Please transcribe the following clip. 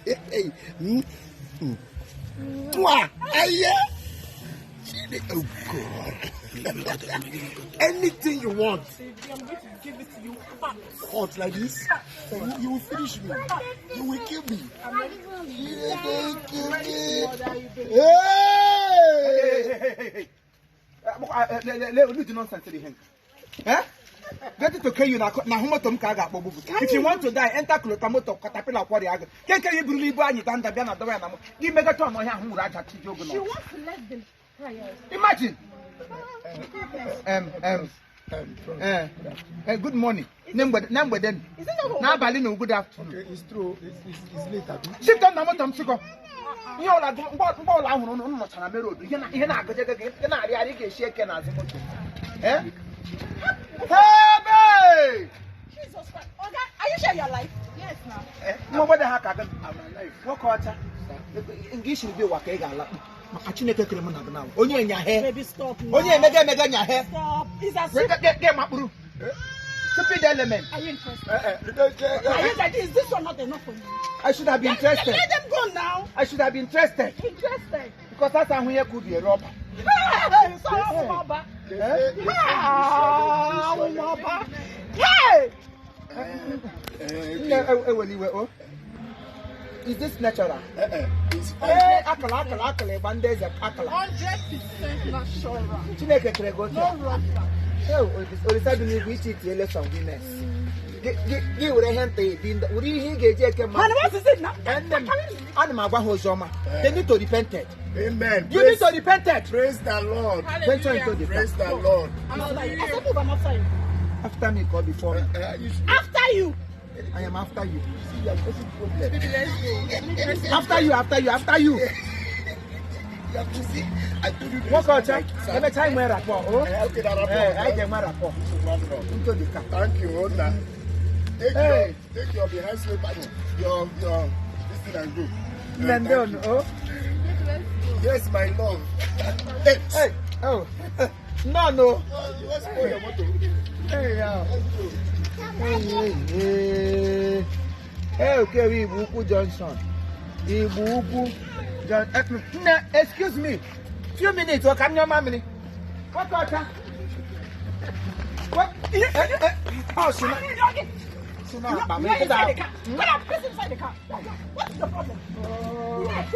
Hey. Oh God. Anything you want. I'm going to give it to you hot. Hot like this? You will finish me. You will kill me. I'm ready. You will kill me. Hey! Let me do nonsense to the hand. Eh? Get it to kill you now. If you want to die, enter Clotamoto, Caterpillar, Quadiaga. Can you believe why you can't have done? Give me a ton of who Raja She wants to let them try. Imagine. Good morning. Number then. Is it not now, Balino, good afternoon. Okay, it's true. It's late. Sit down, Namotam Chico. You know, like what I want to know, you're not going to get shaken as a motor. Eh? Hey! Jesus Christ. Okay, are you sure you're alive? Yes, now. No, what the heck happened? I'm alive. What quarter? English will be what I got. I can't take him now. Only in your hair. Baby, stop. Only mega in your hair. Stop. Is that get my brew. Stupid element. Are you interested? Is this one not enough for you? I should have been interested. Let them go now. I should have been interested. Interested. Because that's how we could be a robber. Hey, sorry, Mama. Hey! Is this natural? It's Akala, bandage, akala. 100% natural. Chineke kere go No rubber. Orisabini which is the lesson Guinness. Give a hand to it. Would you get a man? What is it now? And then they need to repent it. Amen. You need to repent it. Praise the Lord. Praise the Lord. After me, God before me. After you. I am after you. See, you are facing problem. Let's go. After you. You have to see. I told you. What culture? Every time we rapport. Oh, okay, that rapport. I get my rapport. Into the car. Thank you, Honda. Take your behind sleep button. Your this thing and go. London, oh. Yes, my love. Hey, oh. No. Let's go your motor. Hey, yeah. Hey, okay, Igbo Johnson. Igbo Johnson. Excuse me. Few minutes, or can your mommy? What? What? Oh, she not. You're inside the car. Get out, please inside the car. What's the problem? Yeah,